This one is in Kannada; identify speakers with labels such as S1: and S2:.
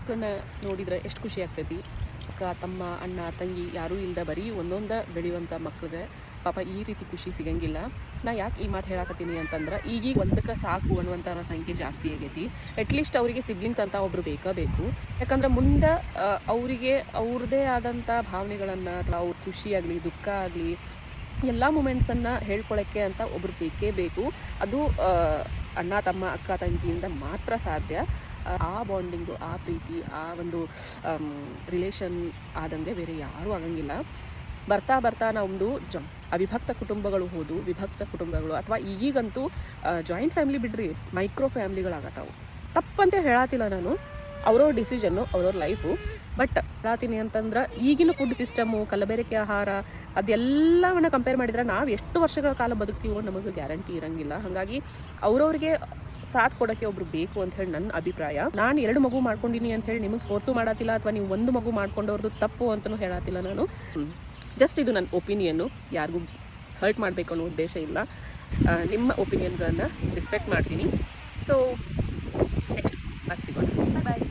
S1: ಮಕ್ಕಳನ್ನ ನೋಡಿದ್ರೆ ಎಷ್ಟು ಖುಷಿ ಆಗ್ತೈತಿ. ಅಕ್ಕ, ತಮ್ಮ, ಅಣ್ಣ, ತಂಗಿ ಯಾರೂ ಇಲ್ಲದ ಬರೀ ಒಂದೊಂದು ಬೆಳೆಯುವಂಥ ಮಕ್ಳಿಗೆ ಪಾಪ ಈ ರೀತಿ ಖುಷಿ ಸಿಗಂಗಿಲ್ಲ. ನಾ ಯಾಕೆ ಈ ಮಾತು ಹೇಳಕತ್ತೀನಿ ಅಂತಂದ್ರೆ, ಈಗೀಗ ಒಂದಕ್ಕೆ ಸಾಕು ಅನ್ನುವಂಥವ್ರ ಸಂಖ್ಯೆ ಜಾಸ್ತಿ ಆಗೈತಿ. ಅಟ್ಲೀಸ್ಟ್ ಅವರಿಗೆ ಸಿಬ್ಲಿಂಗ್ಸ್ ಅಂತ ಒಬ್ರು ಬೇಕು. ಯಾಕಂದ್ರೆ ಮುಂದೆ ಅವರಿಗೆ ಅವ್ರದ್ದೇ ಆದಂಥ ಭಾವನೆಗಳನ್ನು ಅಥವಾ ಅವ್ರ ಖುಷಿ ಆಗಲಿ, ದುಃಖ ಆಗಲಿ, ಎಲ್ಲ ಮೂಮೆಂಟ್ಸನ್ನು ಹೇಳ್ಕೊಳ್ಳೋಕ್ಕೆ ಅಂತ ಒಬ್ರು ಬೇಕೇ ಬೇಕು. ಅದು ಅಣ್ಣ, ತಮ್ಮ, ಅಕ್ಕ, ತಂಗಿಯಿಂದ ಮಾತ್ರ ಸಾಧ್ಯ. ಆ ಬಾಂಡಿಂಗು, ಆ ಪ್ರೀತಿ, ಆ ಒಂದು ರಿಲೇಷನ್ ಆದಂಗೆ ಬೇರೆ ಯಾರೂ ಆಗಂಗಿಲ್ಲ. ಬರ್ತಾ ನಮ್ಮದು ಅವಿಭಕ್ತ ಕುಟುಂಬಗಳು ಹೋದು ವಿಭಕ್ತ ಕುಟುಂಬಗಳು, ಅಥವಾ ಈಗೀಗಂತೂ ಜಾಯಿಂಟ್ ಫ್ಯಾಮಿಲಿ ಬಿಡ್ರಿ, ಮೈಕ್ರೋ ಫ್ಯಾಮಿಲಿಗಳಾಗತ್ತಾವು. ತಪ್ಪಂತೆ ಹೇಳತ್ತಿಲ್ಲ ನಾನು, ಅವ್ರವ್ರ ಡಿಸಿಷನ್ನು, ಅವ್ರವ್ರ ಲೈಫು. ಬಟ್ ಹೇಳತ್ತೀನಿ ಅಂತಂದ್ರೆ, ಈಗಿನ ಫುಡ್ ಸಿಸ್ಟಮು, ಕಲಬೆರಕೆ ಆಹಾರ, ಅದೆಲ್ಲವನ್ನ ಕಂಪೇರ್ ಮಾಡಿದ್ರೆ ನಾವು ಎಷ್ಟು ವರ್ಷಗಳ ಕಾಲ ಬದುಕ್ತೀವೋ ನಮಗೆ ಗ್ಯಾರಂಟಿ ಇರಂಗಿಲ್ಲ. ಹಾಗಾಗಿ ಅವ್ರವ್ರಿಗೆ ಸಾಥ್ ಕೊಡೋಕ್ಕೆ ಒಬ್ರು ಬೇಕು ಅಂತ ಹೇಳಿ ನನ್ನ ಅಭಿಪ್ರಾಯ. ನಾನು 2 ಮಗು ಮಾಡ್ಕೊಂಡಿನಿ ಅಂತ ಹೇಳಿ ನಿಮಗೆ ಫೋರ್ಸು ಮಾಡತ್ತಿಲ್ಲ, ಅಥವಾ ನೀವು 1 ಮಗು ಮಾಡ್ಕೊಂಡವ್ರದ್ದು ತಪ್ಪು ಅಂತಲೂ ಹೇಳತ್ತಿಲ್ಲ ನಾನು. ಜಸ್ಟ್ ಇದು ನನ್ನ ಒಪಿನಿಯನ್ನು, ಯಾರಿಗೂ ಹರ್ಟ್ ಮಾಡಬೇಕು ಅನ್ನೋ ಉದ್ದೇಶ ಇಲ್ಲ. ನಿಮ್ಮ ಒಪಿನಿಯನ್ಗಳನ್ನು ರೆಸ್ಪೆಕ್ಟ್ ಮಾಡ್ತೀನಿ. ಸೊ ನೆಕ್ಸ್ಟ್ ಮತ್ತೆ ಸಿಗೋಣ. ಬಾಯ್.